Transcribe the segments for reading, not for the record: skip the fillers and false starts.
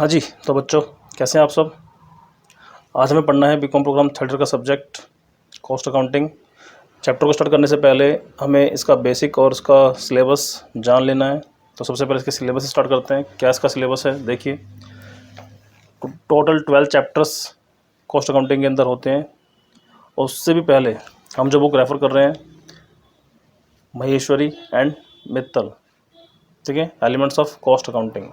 हाँ जी, तो बच्चों कैसे हैं आप सब। आज हमें पढ़ना है बीकॉम प्रोग्राम थर्ड ईयर का सब्जेक्ट कॉस्ट अकाउंटिंग। चैप्टर को स्टार्ट करने से पहले हमें इसका बेसिक और इसका सिलेबस जान लेना है। तो सबसे पहले इसके सिलेबस से स्टार्ट करते हैं। क्या इसका सिलेबस है, देखिए टोटल 12 चैप्टर्स कॉस्ट अकाउंटिंग के अंदर होते हैं। और उससे भी पहले हम जो बुक रेफ़र कर रहे हैं महेश्वरी एंड मित्तल, ठीक है, एलिमेंट्स ऑफ कॉस्ट अकाउंटिंग।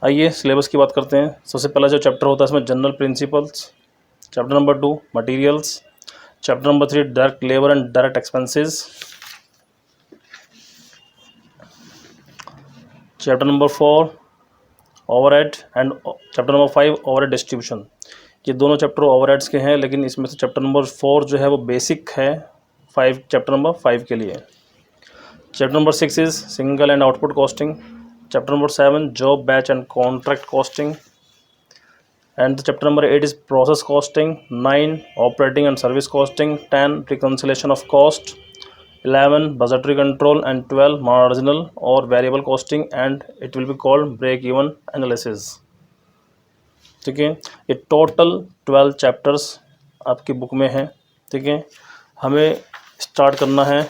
आइए सिलेबस की बात करते हैं। सबसे पहला जो चैप्टर होता है इसमें general principles, chapter number 2 materials, chapter number 3 direct labour and direct expenses, chapter number 4 overhead and chapter number 5 overhead distribution. ये दोनों चैप्टर ओवरहेड्स के हैं, लेकिन इसमें से चैप्टर नंबर 4 जो है वो बेसिक है चैप्टर नंबर 5 के लिए। Chapter number 6 is single and output costing, chapter number 7 job batch and contract costing, and the chapter number 8 is process costing, 9 operating and service costing, 10 reconciliation of cost, 11 budgetary control, and 12 marginal or variable costing, and it will be called break even analysis। ठीक है, ये total 12 chapters आपकी book में है। ठीक है, हमें start करना है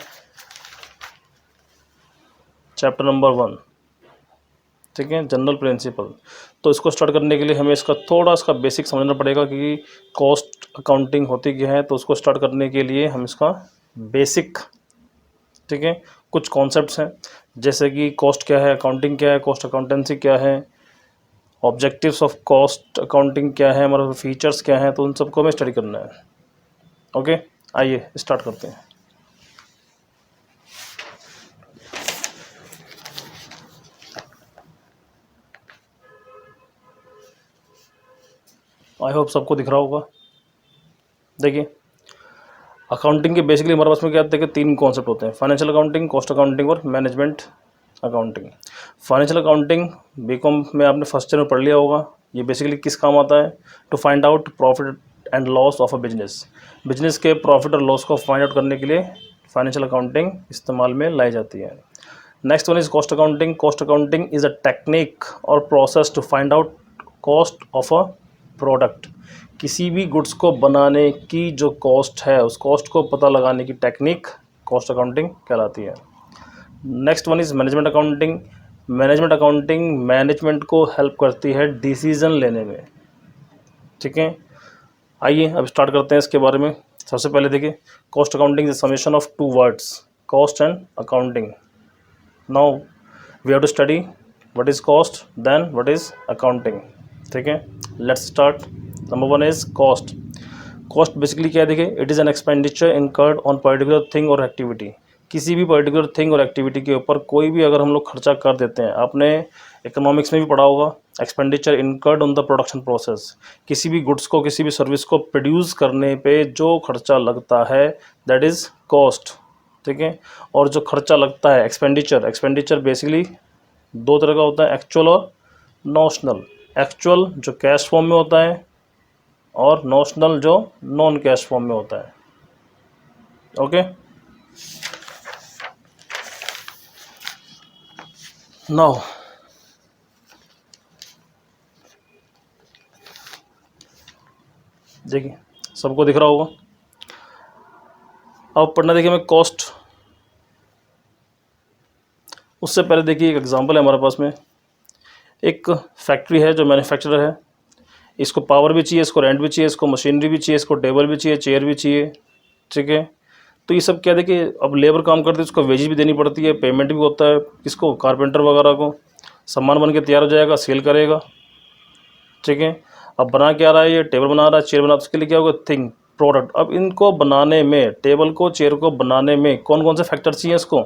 चैप्टर नंबर 1, ठीक है, जनरल प्रिंसिपल। तो इसको स्टार्ट करने के लिए हमें इसका बेसिक समझना पड़ेगा कि कॉस्ट अकाउंटिंग होती क्या है। तो उसको स्टार्ट करने के लिए हम इसका बेसिक, ठीक है, कुछ कॉन्सेप्ट्स हैं, जैसे कि कॉस्ट क्या है, अकाउंटिंग क्या है, कॉस्ट अकाउंटेंसी क्या है, ऑब्जेक्टिव्स ऑफ कॉस्ट अकाउंटिंग क्या है, हमारे फीचर्स क्या हैं, तो उन सबको हमें स्टडी करना है। ओके, आइए स्टार्ट करते हैं। आई होप सबको दिख रहा होगा। देखिए अकाउंटिंग के बेसिकली हमारे पास में क्या देखिए 3 कॉन्सेप्ट होते हैं, फाइनेंशियल अकाउंटिंग, कॉस्ट अकाउंटिंग और management accounting. Financial accounting BCom में आपने फर्स्ट ईयर में पढ़ लिया होगा। ये बेसिकली किस काम आता है, to find out profit and loss of a business के प्रॉफिट और लॉस को फाइंड आउट करने के लिए फाइनेंशियल अकाउंटिंग इस्तेमाल में लाई जाती है। Next one is cost accounting. Cost accounting is a technique और process to find out cost of a product. किसी भी गुड्स को बनाने की जो कॉस्ट है उस कॉस्ट को पता लगाने की टेक्निक कॉस्ट अकाउंटिंग कहलाती है। Next one is management accounting. Management accounting management को हेल्प करती है डिसीजन लेने में। ठीक है, आइए अब स्टार्ट करते हैं इसके बारे में। सबसे पहले देखिए cost accounting is summation of 2 words, cost and accounting. Now we have to study what is cost, then what is accounting. ठीक है, let's start. Number 1 is cost. Cost basically क्या है, देखिए it is an expenditure incurred on particular thing और activity. किसी भी particular thing और activity के ऊपर कोई भी अगर हम लोग खर्चा कर देते हैं, आपने इकोनॉमिक्स में भी पढ़ा होगा, expenditure incurred on the production process. किसी भी गुड्स को, किसी भी सर्विस को प्रोड्यूस करने पे जो खर्चा लगता है दैट इज़ कॉस्ट। ठीक है, और जो खर्चा लगता है एक्सपेंडिचर बेसिकली 2 तरह का होता है, एक्चुअल और नॉशनल। एक्चुअल जो कैश फॉर्म में होता है और नॉशनल जो नॉन कैश फॉर्म में होता है। ओके, नाउ देखिए सबको दिख रहा होगा। अब पढ़ना देखिए मैं कॉस्ट। उससे पहले देखिए एक एग्जांपल है हमारे पास में। एक फैक्ट्री है जो मैन्युफैक्चरर है, इसको पावर भी चाहिए, इसको रेंट भी चाहिए, इसको मशीनरी भी चाहिए, इसको टेबल भी चाहिए, चेयर भी चाहिए। ठीक है, तो ये सब क्या देखिए अब लेबर काम करते हैं, उसको वेजेस भी देनी पड़ती है, पेमेंट भी होता है, किसको, कारपेंटर वगैरह को। सामान बन के तैयार हो जाएगा, सेल करेगा। ठीक है, अब बना क्या रहा है, ये टेबल बना रहा है, चेयर बना, उसके लिए क्या होगा, थिंग, प्रोडक्ट। अब इनको बनाने में, टेबल को, चेयर को बनाने में कौन कौन से फैक्टर चाहिए इसको,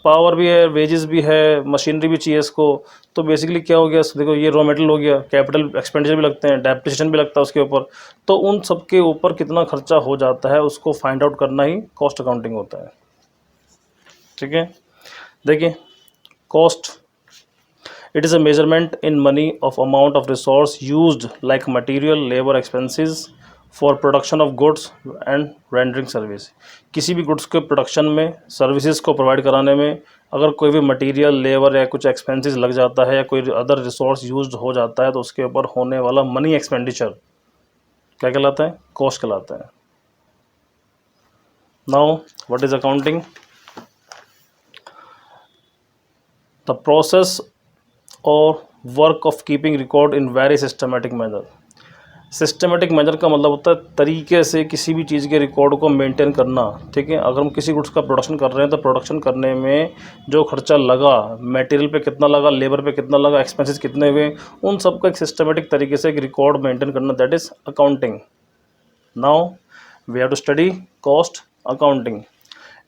पावर भी है, वेजेस भी है, मशीनरी भी चाहिए इसको। तो बेसिकली क्या हो गया, देखो ये रॉ मटेरियल हो गया, कैपिटल एक्सपेंडिचर भी लगते हैं, डेप्रिसिएशन भी लगता है उसके ऊपर। तो उन सब के ऊपर कितना खर्चा हो जाता है उसको फाइंड आउट करना ही कॉस्ट अकाउंटिंग होता है। ठीक है, देखिए cost, it is a measurement in money of amount of resource used like material, labor expenses for production of goods and rendering service, किसी भी गुड्स के प्रोडक्शन में, सर्विसेज को प्रोवाइड कराने में अगर कोई भी मटेरियल, लेबर या कुछ एक्सपेंसेस लग जाता है या कोई अदर रिसोर्स यूज्ड हो जाता है तो उसके ऊपर होने वाला मनी एक्सपेंडिचर क्या कहलाता है? कॉस्ट कहलाता है। Now what is accounting? The process और work of keeping record in very systematic manner. Systematic manner का मतलब होता है तरीके से किसी भी चीज़ के रिकॉर्ड को मेंटेन करना, ठीक है। अगर हम किसी गुड्स का प्रोडक्शन कर रहे हैं तो प्रोडक्शन करने में जो खर्चा लगा, मटेरियल पे कितना लगा, लेबर पे कितना लगा, एक्सपेंसेस कितने हुए, उन सब का एक सिस्टमेटिक तरीके से एक रिकॉर्ड मेंटेन करना, that is accounting. Now we have to study cost accounting.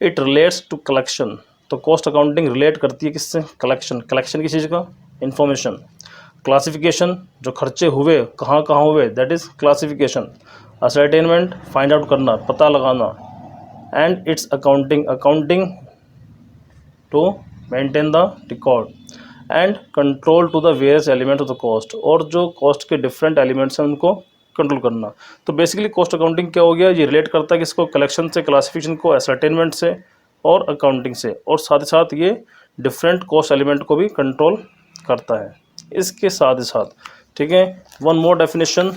It relates to collection. तो कॉस्ट अकाउंटिंग रिलेट करती है किससे? कलेक्शन। कलेक्शन किस चीज़ का? इंफॉर्मेशन। क्लासिफिकेशन, जो खर्चे हुए कहाँ कहाँ हुए, that is classification. Ascertainment, find out करना, पता लगाना। And its accounting, accounting to maintain the record and control to the various element of the cost, और जो कॉस्ट के डिफरेंट एलिमेंट्स हैं उनको कंट्रोल करना। तो बेसिकली कॉस्ट अकाउंटिंग क्या हो गया? ये रिलेट करता है किसको? कलेक्शन से, क्लासिफिकेशन को, असर्टेनमेंट से और अकाउंटिंग से, और साथ ही साथ ये डिफरेंट कॉस्ट एलिमेंट को भी कंट्रोल करता है इसके साथ ही साथ, ठीक है। वन मोर डेफिनेशन,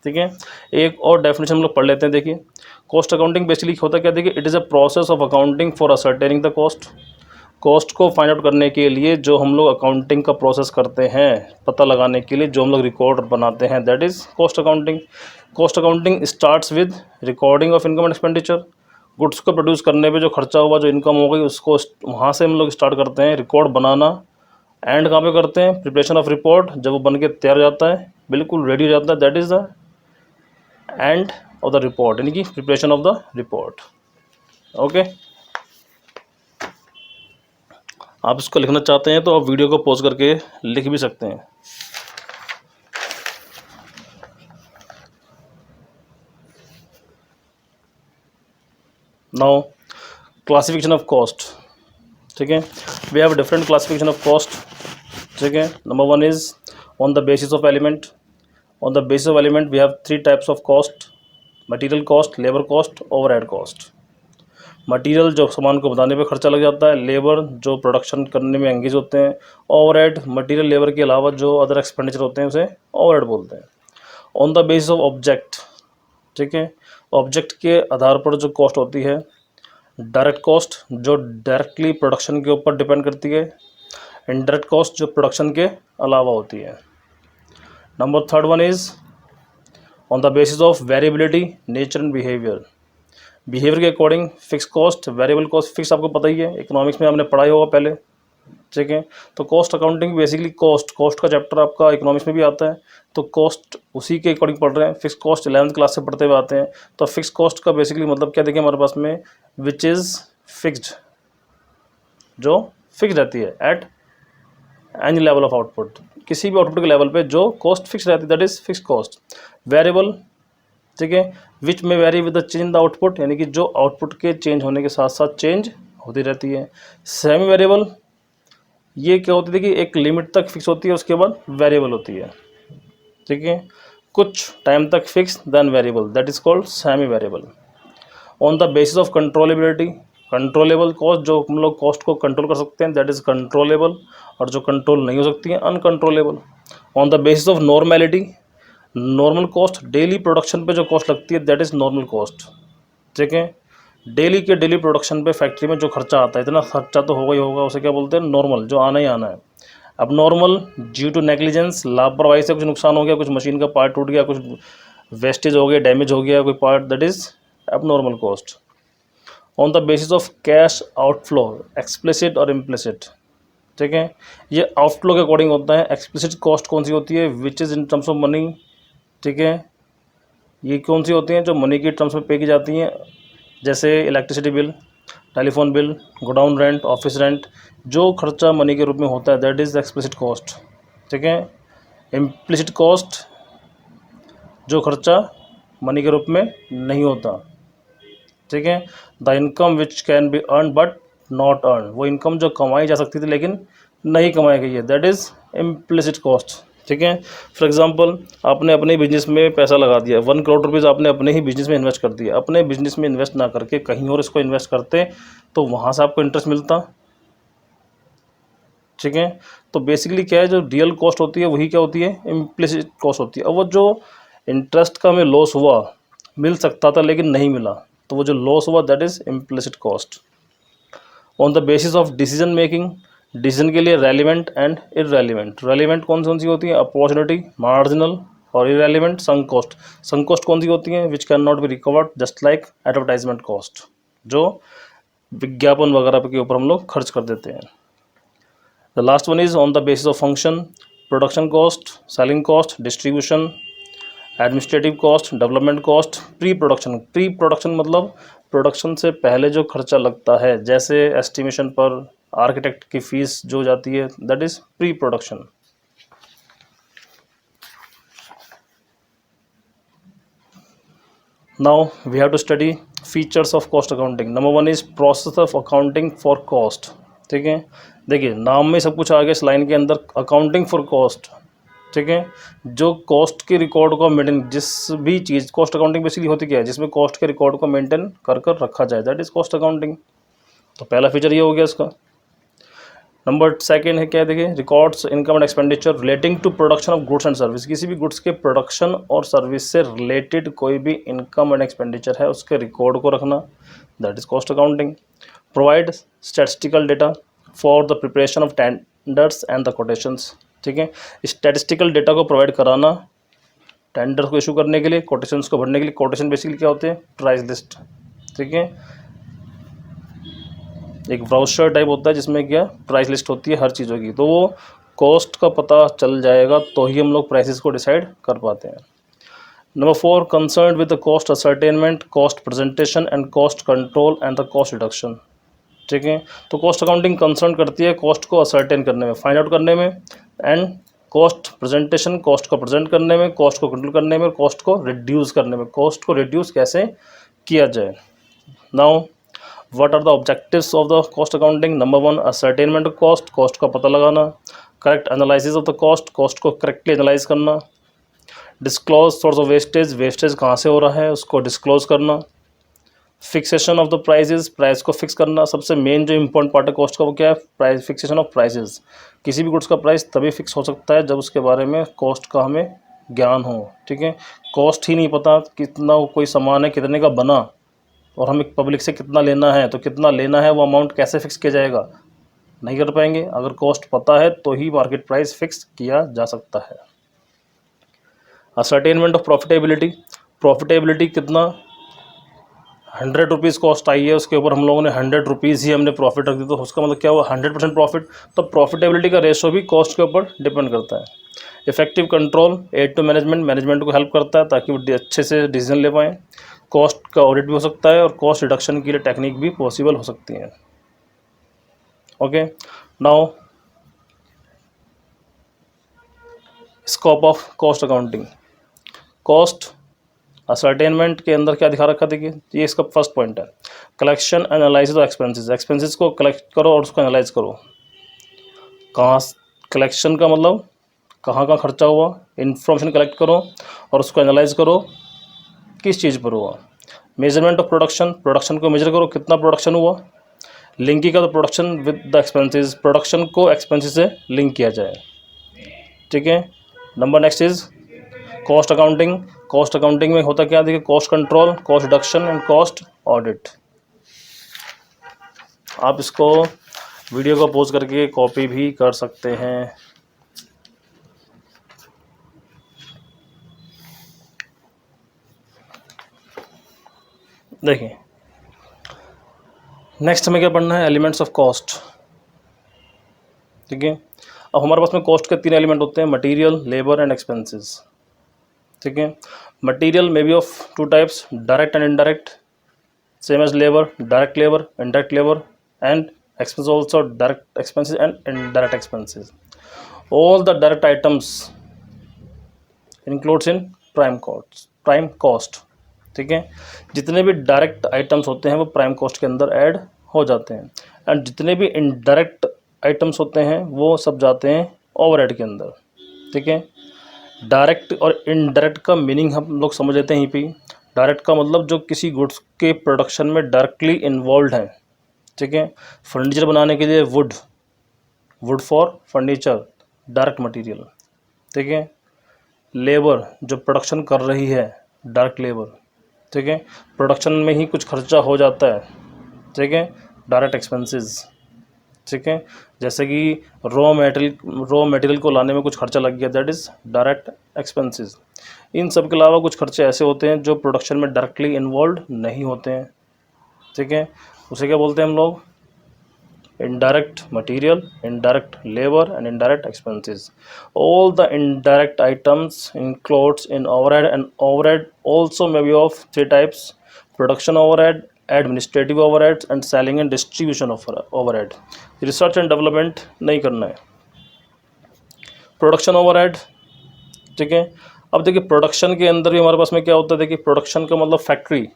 ठीक है, एक और डेफिनेशन हम लोग पढ़ लेते हैं। देखिए, कॉस्ट अकाउंटिंग बेसिकली होता क्या? देखिए, it is a process of accounting for ascertaining the cost. Cost को फाइंड आउट करने के लिए जो हम लोग अकाउंटिंग का प्रोसेस करते हैं, पता लगाने के लिए जो हम लोग रिकॉर्ड बनाते हैं, that is cost accounting. Cost accounting starts with recording of income and expenditure. Goods को प्रोड्यूस करने पे जो खर्चा हुआ, जो इनकम हो गई, उसको वहाँ से हम लोग स्टार्ट करते हैं रिकॉर्ड बनाना। एंड कहाँ पे करते हैं? प्रिपरेशन ऑफ रिपोर्ट, जब वो बन के तैयार हो जाता है, बिल्कुल रेडी हो जाता है, that is the end of the report, यानी कि preparation of the report. Okay, आप इसको लिखना चाहते हैं तो आप वीडियो को पॉज करके लिख भी सकते हैं। नाउ क्लासिफिकेशन ऑफ कॉस्ट, ठीक है। We have different classification of cost, ठीक है। Number one is on the basis of element. On the basis of element we have three types of cost: material cost, labour cost, overhead cost. Material जो सामान को बनाने पे खर्चा लग जाता है, लेबर जो प्रोडक्शन करने में एंगेज होते हैं, ओवरहेड मटेरियल लेबर के अलावा जो अदर एक्सपेंडिचर होते हैं उसे ओवरहेड बोलते हैं। On the basis of object, ठीक है, ऑब्जेक्ट के आधार पर जो कॉस्ट होती है, डायरेक्ट कॉस्ट जो डायरेक्टली प्रोडक्शन के ऊपर डिपेंड करती है, इनडायरेक्ट कॉस्ट जो प्रोडक्शन के अलावा होती है। Number third one is on the basis of variability, nature and behaviour. Behaviour के according fix cost, variable cost. Fix आपको पता ही है, इकोनॉमिक्स में आपने पढ़ाई होगा पहले, ठीक है। तो कॉस्ट अकाउंटिंग बेसिकली कॉस्ट का चैप्टर आपका इकोनॉमिक्स में भी आता है, तो कॉस्ट उसी के अकॉर्डिंग पढ़ रहे हैं। फिक्स कॉस्ट 11th क्लास से पढ़ते हुए आते हैं। तो फिक्स कॉस्ट का बेसिकली मतलब क्या देखिए हमारे पास में, विच इज़ फिक्स्ड, जो फिक्स रहती है at any level of output, किसी भी आउटपुट के लेवल पे जो कॉस्ट फिक्स रहती है, that is fix cost. Variable, ठीक है, विच में very with the change the output, यानी कि जो आउटपुट के चेंज होने के साथ साथ चेंज होती रहती है। सेमी वेरिएबल, ये क्या होती है कि एक लिमिट तक फिक्स होती है, उसके बाद वेरिएबल होती है, ठीक है, कुछ टाइम तक fix then variable, that is called semi variable. On the basis of controllability, controllable cost, जो हम लोग कॉस्ट को कंट्रोल कर सकते हैं, दैट इज कंट्रोलेबल, और जो कंट्रोल नहीं हो सकती है, uncontrollable. On the basis of normality, normal cost, daily production पे जो कॉस्ट लगती है, दैट इज नॉर्मल कॉस्ट, ठीक है। डेली के डेली प्रोडक्शन पे फैक्ट्री में जो खर्चा आता है, इतना खर्चा तो होगा ही होगा, उसे क्या बोलते हैं? नॉर्मल, जो आना ही आना है। अब नॉर्मल ड्यू टू नेग्लिजेंस, लापरवाही से कुछ नुकसान हो गया, कुछ मशीन का पार्ट टूट गया, कुछ वेस्टेज हो गया, डैमेज हो गया कोई part, that is abnormal cost. On the basis of cash outflow, explicit और इम्प्लिसिट, ठीक है, ये आउटफ्लो के अकॉर्डिंग होता है। एक्सप्लिसिट कॉस्ट कौन सी होती है? Which is in terms of money, ठीक है। ये कौन सी होती हैं? जो मनी की टर्म्स में पे की जाती हैं, जैसे electricity bill, telephone bill, godown rent, office rent, जो खर्चा मनी के रूप में होता है, दैट इज़ एक्सप्लिसिट कॉस्ट, ठीक है। इम्प्लिसिट कॉस्ट, जो खर्चा मनी के रूप में नहीं होता, ठीक है। The income which can be earn but not earn, वो इनकम जो कमाई जा सकती थी लेकिन नहीं कमाई गई है, दैट इज़ इम्प्लिसिट कॉस्ट, ठीक है। फॉर एग्जांपल आपने अपने बिजनेस में पैसा लगा दिया, 1 करोड़ रुपीज़ आपने अपने ही बिजनेस में इन्वेस्ट कर दिया, अपने बिजनेस में इन्वेस्ट ना करके कहीं और इसको इन्वेस्ट करते तो वहाँ से आपको इंटरेस्ट मिलता। ठीक है। तो बेसिकली क्या है, जो रियल कॉस्ट होती है वही क्या होती है, इम्प्लिसिट कॉस्ट होती है। अब वो जो इंटरेस्ट का हमें लॉस हुआ, मिल सकता था लेकिन नहीं मिला, तो वो जो लॉस हुआ that is implicit cost. On the basis of decision making, decision के लिए रेलिवेंट एंड इररेलिवेंट। रेलिवेंट कौन सी होती है, अपॉर्चुनिटी, मार्जिनल, और इररेलिवेंट संक कॉस्ट। संक कॉस्ट कौन सी होती है, विच can not be recovered, just like advertisement cost, जो विज्ञापन वगैरह के ऊपर हम लोग खर्च कर देते हैं। The last one is on the basis of function, production cost, selling cost, distribution, administrative cost, development cost, pre-production। pre-production मतलब प्रोडक्शन से पहले जो खर्चा लगता है, जैसे एस्टिमेशन पर आर्किटेक्ट की फीस जो जाती है, that is pre production. Now we have to study features of cost accounting. Number 1 is process of accounting for cost. ठीक है, देखिए नाम में सब कुछ आ गया इस लाइन के अंदर, अकाउंटिंग फॉर कॉस्ट। ठीक है, जो कॉस्ट के रिकॉर्ड को मेंटेन, जिस भी चीज़, कॉस्ट अकाउंटिंग बेसिकली होती क्या है, जिसमें कॉस्ट के रिकॉर्ड को मेंटेन कर कर रखा जाए, दैट इज कॉस्ट अकाउंटिंग। तो पहला फीचर ये हो गया इसका। नंबर 2 है क्या, देखिए, records income and expenditure relating to production of goods and service. किसी भी गुड्स के प्रोडक्शन और सर्विस से रिलेटेड कोई भी इनकम एंड एक्सपेंडिचर है उसके रिकॉर्ड को रखना, that is cost accounting. Provide statistical data for the preparation of tenders and the quotations. ठीक है, स्टैटिस्टिकल डेटा को प्रोवाइड कराना टेंडर को इशू करने के लिए, कोटेशंस को भरने के लिए। कोटेशन बेसिकली क्या होते हैं, प्राइस लिस्ट। ठीक है, एक ब्राउचर टाइप होता है जिसमें क्या प्राइस लिस्ट होती है हर चीज़ों की, तो वो कॉस्ट का पता चल जाएगा तो ही हम लोग प्राइसेस को डिसाइड कर पाते हैं। Number 4, concern with the cost ascertainment, cost presentation and cost control and the cost reduction. ठीक है, तो कॉस्ट अकाउंटिंग कंसर्न करती है कॉस्ट को असर्टेन करने में, फाइंड आउट करने में, एंड कॉस्ट प्रेजेंटेशन, कॉस्ट को प्रेजेंट करने में, कॉस्ट को कंट्रोल करने में, कॉस्ट को रिड्यूस करने में। कॉस्ट को रिड्यूस कैसे किया जाए। Now what are the objectives of the cost accounting. Number 1, ascertainment of cost, cost का पता लगाना। Correct analysis of the cost, cost को करेक्टली एनालाइज करना। Disclose source of wastage, wastage कहाँ से हो रहा है उसको डिस्क्लोज करना। Fixation of the prices, price को फिक्स करना। सबसे मेन जो इंपॉर्टेंट पार्ट है कॉस्ट का वो क्या है, प्राइस, फिक्सेशन ऑफ प्राइसेस। किसी भी गुड्स का प्राइस तभी फिक्स हो सकता है जब उसके बारे में कॉस्ट का हमें ज्ञान हो। ठीक है, कॉस्ट ही नहीं पता कितना कोई सामान है, कितने का बना, और हमें पब्लिक से कितना लेना है, तो कितना लेना है वो अमाउंट कैसे फिक्स किया जाएगा, नहीं कर पाएंगे। अगर कॉस्ट पता है तो ही मार्केट प्राइस फिक्स किया जा सकता है। असर्टेनमेंट ऑफ प्रॉफिटेबिलिटी, प्रॉफिटेबिलिटी कितना, 100 रुपीज़ कॉस्ट आई है, उसके ऊपर हम लोगों ने 100 रुपीज़ ही हमने प्रॉफिट रख दी, तो उसका मतलब क्या हुआ, 100% प्रॉफिट। तो प्रॉफिटेबिलिटी का रेशो भी कॉस्ट के ऊपर डिपेंड करता है। Effective control, aid to management, management को हेल्प करता है ताकि वो अच्छे से डिसीजन ले पाएँ। कॉस्ट का ऑडिट भी हो सकता है और कॉस्ट रिडक्शन के लिए टेक्निक भी पॉसिबल हो सकती है। Okay, now scope of cost accounting. Cost ascertainment के अंदर क्या दिखा रखा, देखिए ये इसका फर्स्ट पॉइंट है, collection analysis of expenses. Expenses को कलेक्ट करो और उसको एनालाइज करो। कहाँ कलेक्शन का मतलब कहाँ कहाँ खर्चा हुआ, इन्फॉर्मेशन कलेक्ट करो और उसको एनालाइज करो किस चीज़ पर हुआ। मेजरमेंट ऑफ प्रोडक्शन, प्रोडक्शन को मेजर करो कितना प्रोडक्शन हुआ। लिंकिंग का production with the expenses, production को एक्सपेंसेस से लिंक किया जाए। ठीक है, number next is cost accounting. Cost accounting में होता क्या, देखिए, cost control, cost reduction and cost audit. आप इसको वीडियो को पॉज करके कॉपी भी कर सकते हैं। देखिए नेक्स्ट हमें क्या पढ़ना है, एलिमेंट्स ऑफ कॉस्ट। ठीक है, अब हमारे पास में कॉस्ट के 3 एलिमेंट होते हैं, मटेरियल, लेबर एंड एक्सपेंसेस। ठीक है, material may be of 2 types, direct and indirect, same as labour, direct labour, indirect labour, and expenses also direct expenses and indirect expenses. All the direct items includes in prime cost। ठीक है, जितने भी direct items होते हैं वो prime cost के अंदर add हो जाते हैं, एंड जितने भी इनडायरेक्ट आइटम्स होते हैं वो सब जाते हैं ओवरहेड के अंदर। ठीक है। डायरेक्ट और इनडायरेक्ट का मीनिंग हम लोग समझ लेते हैं यहीं पे। डायरेक्ट का मतलब जो किसी गुड्स के प्रोडक्शन में डायरेक्टली इन्वॉल्व हैं, ठीक है। फर्नीचर बनाने के लिए would for furniture, direct material, ठीक है। लेबर जो प्रोडक्शन कर रही है, डायरेक्ट लेबर, ठीक है। प्रोडक्शन में ही कुछ खर्चा हो जाता है, ठीक है, डायरेक्ट एक्सपेंसेस, ठीक है। जैसे कि रॉ मटेरियल को लाने में कुछ खर्चा लग गया, दैट इज़ डायरेक्ट एक्सपेंसेस। इन सब के अलावा कुछ खर्चे ऐसे होते हैं जो प्रोडक्शन में डायरेक्टली इन्वॉल्व नहीं होते हैं, ठीक है। उसे क्या बोलते हैं हम लोग? indirect material, indirect labor and indirect expenses. All the indirect items includes in overhead, and overhead also may be of three types: production overhead, administrative overhead and selling and distribution overhead. Research and development नहीं करना है। Production overhead, ठीक है। अब देखिए production के अंदर भी हमारे पास में क्या होता है, देखिए प्रोडक्शन का मतलब फैक्ट्री,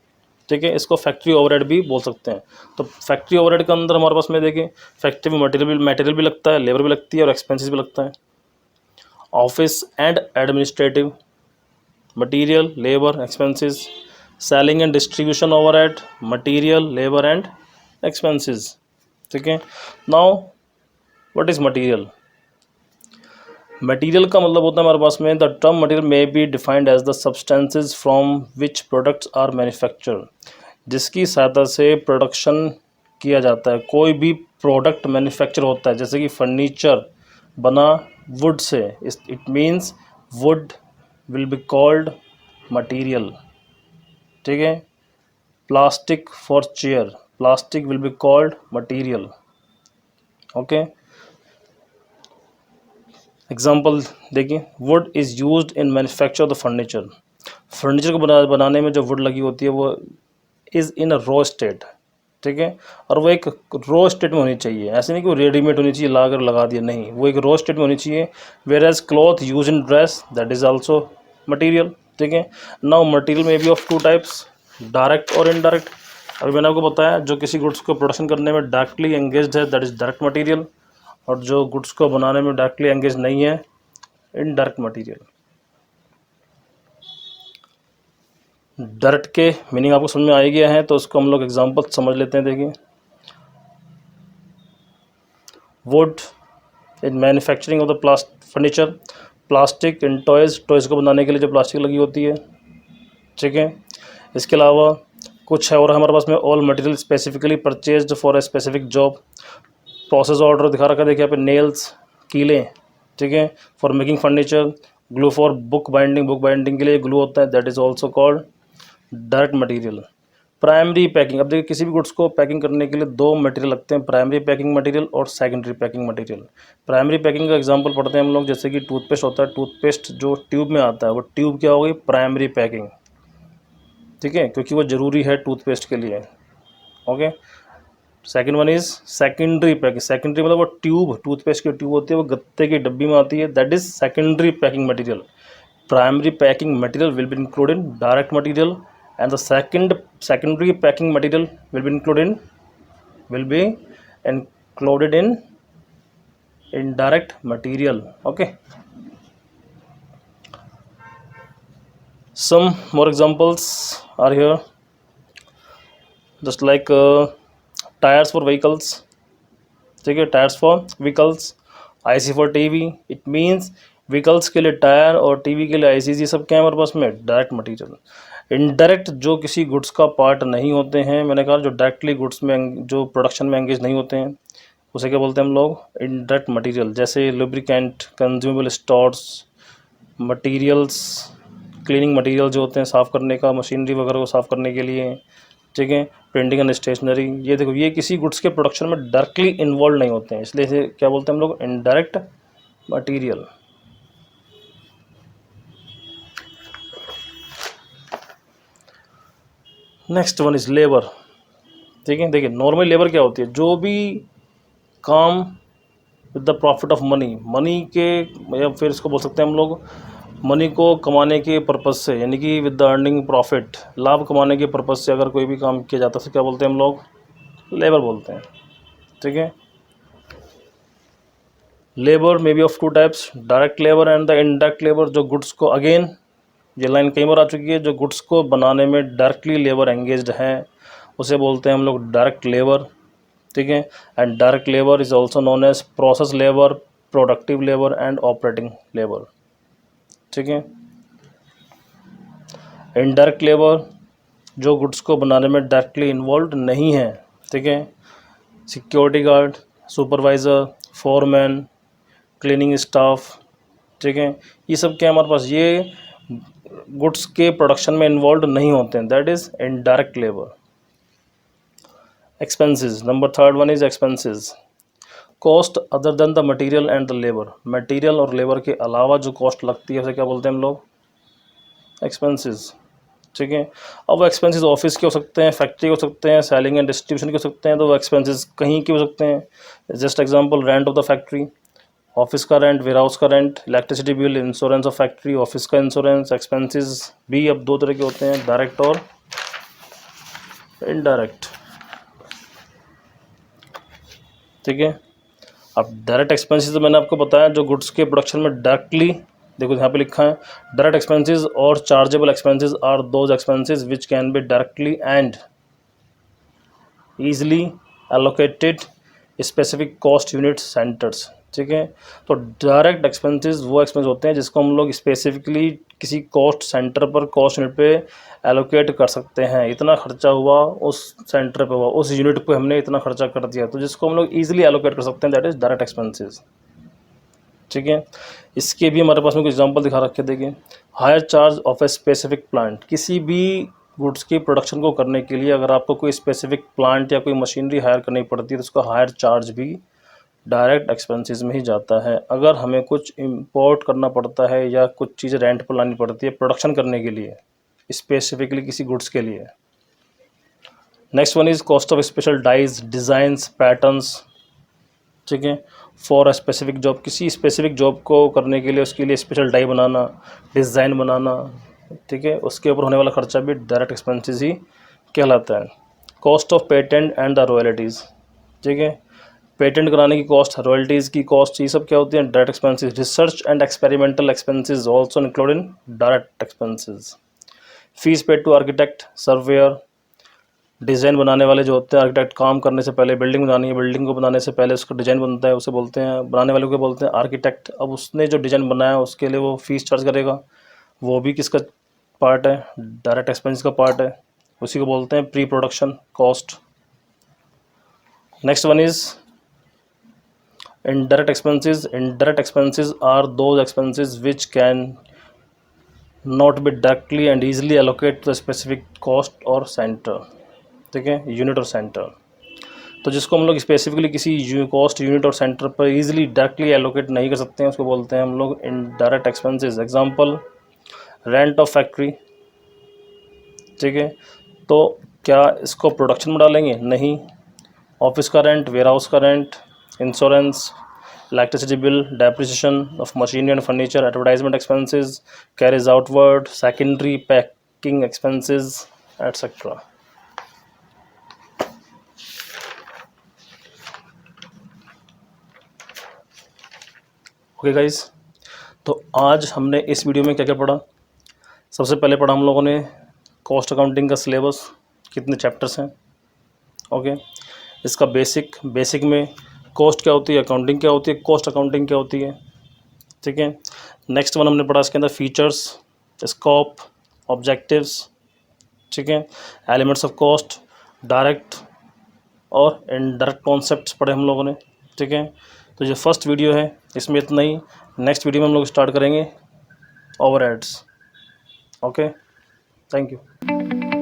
ठीक है। इसको फैक्ट्री ओवरहेड भी बोल सकते हैं। तो फैक्ट्री ओवरहेड के अंदर हमारे पास में देखिए फैक्ट्री में मटेरियल भी लगता है, लेबर भी लगती है और एक्सपेंसेस भी लगता है। Office and administrative, material, labour, expenses. Selling and distribution overhead, material, labour and expenses, ठीक है। Now what is material? Material का मतलब होता है हमारे पास में the term material may be defined as the substances from which products are manufactured, जिसकी सहायता से प्रोडक्शन किया जाता है। कोई भी प्रोडक्ट मैन्युफैक्चर होता है, जैसे कि फर्नीचर बना वुड से, it means wood will be called material, ठीक है। Plastic for chair, plastic will be called material, okay. Example देखिए, wood is used in manufacture the furniture. Furniture को बनाने में जो वुड लगी होती है वो is in a raw state, ठीक है। और वो एक रॉ स्टेट में होनी चाहिए, ऐसे नहीं कि वो रेडीमेड होनी चाहिए ला कर लगा दिया, नहीं, वो एक रॉ स्टेट में होनी चाहिए। Whereas cloth use in dress, that is also material, ठीक है। Now material may be of two types, direct और इनडायरेक्ट। अभी मैंने आपको बताया जो किसी गुड्स को प्रोडक्शन करने में डायरेक्टली एंगेज्ड है, दैट इज़ डायरेक्ट मटीरियल, और जो गुड्स को बनाने में डायरेक्टली एंगेज नहीं है, इनडायरेक्ट मटीरियल। डायरेक्ट के मीनिंग आपको समझ में आ गया है, तो उसको हम लोग एग्जांपल समझ लेते हैं। देखिए, would in manufacturing of the furniture, plastic in toys को बनाने के लिए जो प्लास्टिक लगी होती है, ठीक है। इसके अलावा कुछ है और हमारे पास में all material specifically purchased for a specific job. Process order दिखा रखा है, देखिए यहाँ पे नेल्स, कीलें, ठीक है, for making furniture. Glue for book binding के लिए ग्लू होता है, that is also called direct material. Primary packing, अब देखिए किसी भी गुड्स को पैकिंग करने के लिए दो मटेरियल लगते हैं, प्राइमरी पैकिंग मटेरियल और secondary packing material. Primary packing का एग्जांपल पढ़ते हैं हम लोग, जैसे कि टूथपेस्ट होता है, टूथपेस्ट जो ट्यूब में आता है वो ट्यूब क्या होगी? प्राइमरी पैकिंग, ठीक है, क्योंकि वो ज़रूरी है टूथपेस्ट के लिए, okay. Second one is secondary packing. Secondary मतलब वो ट्यूब, टूथपेस्ट की ट्यूब होती है, वो गत्ते की डब्बी में आती है, that is secondary packing material. Primary packing material will be included in direct material, and the secondary packing material will be included in indirect material, okay. Some more examples are here, just like tires for vehicles, ठीक है, tyres for vehicles, IC for TV. It means vehicles के लिए tyre और TV के लिए IC, ये सब क्या है हमारे पास में? Direct material. इनडायरेक्ट जो किसी गुड्स का पार्ट नहीं होते हैं, मैंने कहा जो डायरेक्टली गुड्स में जो प्रोडक्शन में एंगेज नहीं होते हैं, उसे क्या बोलते हैं हम लोग? Indirect material. जैसे lubricant, consumable stores, materials, cleaning material जो होते हैं साफ़ करने का, मशीनरी वगैरह को साफ़ करने के लिए, ठीक है, प्रिंटिंग एंड स्टेशनरी। ये देखो, ये किसी गुड्स के प्रोडक्शन में डायरेक्टली इन्वॉल्व नहीं होते हैं, इसलिए इसे क्या बोलते हैं हम लोग? Indirect material. Next one is labour, ठीक है। देखिए नॉर्मल लेबर क्या होती है? जो भी काम with the profit of money के, या फिर इसको बोल सकते हैं हम लोग मनी को कमाने के पर्पज़ से, यानी कि विद द अर्निंग प्रॉफिट, लाभ कमाने के पर्पज़ से अगर कोई भी काम किया जाता है तो क्या बोलते हैं हम लोग? लेबर बोलते हैं, ठीक है। Labour may be of two types, direct labour and the indirect labour. जो गुड्स को, अगेन ये लाइन कई बार आ चुकी है, जो गुड्स को बनाने में डायरेक्टली लेबर एंगेज्ड है उसे बोलते हैं हम लोग डायरेक्ट लेबर, ठीक है। And direct labour is also known as process labour, productive labour and operating labour, ठीक है। इनडायरेक्ट लेबर जो गुड्स को बनाने में डायरेक्टली इन्वॉल्व नहीं है, ठीक है। Security guard, supervisor, foreman, cleaning staff, ठीक है। ये सब क्या हमारे पास, ये गुड्स के प्रोडक्शन में इन्वॉल्व नहीं होते हैं, that is indirect labour. Expenses, number third one is expenses, cost other than the material and the labour. Material और लेबर के अलावा जो कॉस्ट लगती है उसे क्या बोलते हैं हम लोग, एक्सपेंसेस, ठीक है। अब वो एक्सपेंसेस ऑफिस के हो सकते हैं, फैक्ट्री हो सकते हैं, सेलिंग एंड डिस्ट्रीब्यूशन के हो सकते हैं, तो वो एक्सपेंसेस कहीं के हो सकते हैं। Just example, rent of the factory, office का रेंट, वेयर हाउस का rent, electricity bill, insurance of factory, office का इंश्योरेंस। एक्सपेंसेस भी अब दो तरह के होते हैं, डायरेक्ट और इनडायरेक्ट, ठीक है। अब डायरेक्ट एक्सपेंसेस तो मैंने आपको बताया जो गुड्स के प्रोडक्शन में डायरेक्टली, देखो यहाँ पे लिखा है, डायरेक्ट एक्सपेंसेस और chargeable expenses are those expenses which can be directly and easily allocated specific cost unit centres, ठीक है। तो डायरेक्ट एक्सपेंसेस वो एक्सपेंस होते हैं जिसको हम लोग स्पेसिफिकली किसी कॉस्ट सेंटर पर, कॉस्ट यूनिट पे एलोकेट कर सकते हैं। इतना खर्चा हुआ उस सेंटर पे हुआ, उस यूनिट पे हमने इतना खर्चा कर दिया, तो जिसको हम लोग ईजिली एलोकेट कर सकते हैं, दैट इज डायरेक्ट एक्सपेंसेस, ठीक है। इसके भी हमारे पास में कुछ एग्जांपल दिखा रखे, देखिए। Hire charge of a specific plant, किसी भी गुड्स की प्रोडक्शन को करने के लिए अगर आपको कोई स्पेसिफिक प्लांट या कोई मशीनरी हायर करनी पड़ती है तो उसका हायर चार्ज भी डायरेक्ट एक्सपेंसेस में ही जाता है। अगर हमें कुछ इंपोर्ट करना पड़ता है या कुछ चीज़ें रेंट पर लानी पड़ती है प्रोडक्शन करने के लिए, स्पेसिफिकली किसी गुड्स के लिए। Next one is cost of special dies, designs, patterns, ठीक है। फॉर अ स्पेसिफिक जॉब, किसी स्पेसिफिक जॉब को करने के लिए उसके लिए स्पेशल डाई बनाना, डिज़ाइन बनाना, ठीक है, उसके ऊपर होने वाला खर्चा भी डायरेक्ट एक्सपेंसेस ही कहलाता है। Cost of patent and the royalties, ठीक है। पेटेंट कराने की कॉस्ट, रॉयल्टीज़ की कॉस्ट, ये सब क्या होती है, direct expenses. Research and experimental expenses also include in direct expenses. Fees paid to architect, surveyor, design बनाने वाले जो होते हैं, आर्किटेक्ट काम करने से पहले, बिल्डिंग बनानी है, बिल्डिंग को बनाने से पहले उसका डिज़ाइन बनता है, उसे बोलते हैं, बनाने वाले को बोलते हैं आर्किटेक्ट। अब उसने जो डिज़ाइन बनाया उसके लिए वो फीस चार्ज करेगा, वो भी किसका पार्ट है, डायरेक्ट एक्सपेंस का पार्ट है, उसी को बोलते हैं pre production cost. Next one is indirect expenses. Indirect expenses are those expenses which can not be directly and easily allocate to the specific cost और सेंटर, ठीक है, यूनिट और सेंटर। तो जिसको हम लोग स्पेसिफिकली किसी कॉस्ट यूनिट और सेंटर पर इजीली डायरेक्टली एलोकेट नहीं कर सकते हैं उसको बोलते हैं हम लोग indirect expenses. Example, rent of factory, ठीक है। तो क्या इसको प्रोडक्शन में डालेंगे, नहीं। ऑफिस का रेंट, वेयर हाउस का rent, insurance, electricity bill, depreciation of machinery and furniture, advertisement expenses, carriage outward, secondary packing expenses etcetera. Okay guys, तो आज हमने इस वीडियो में क्या क्या पढ़ा। सबसे पहले पढ़ा हम लोगों ने कॉस्ट अकाउंटिंग का सिलेबस, कितने चैप्टर्स हैं, ओके। इसका बेसिक में कॉस्ट क्या होती है, अकाउंटिंग क्या होती है, कॉस्ट अकाउंटिंग क्या होती है, ठीक है। नेक्स्ट वन हमने पढ़ा इसके अंदर फीचर्स, स्कोप, ऑब्जेक्टिव्स, ठीक है, एलिमेंट्स ऑफ कॉस्ट, डायरेक्ट और इनडायरेक्ट कॉन्सेप्ट्स पढ़े हम लोगों ने, ठीक है। तो ये फर्स्ट वीडियो है, इसमें इतना ही। नेक्स्ट वीडियो में हम लोग स्टार्ट करेंगे ओवरहेड्स, ओके। Thank you.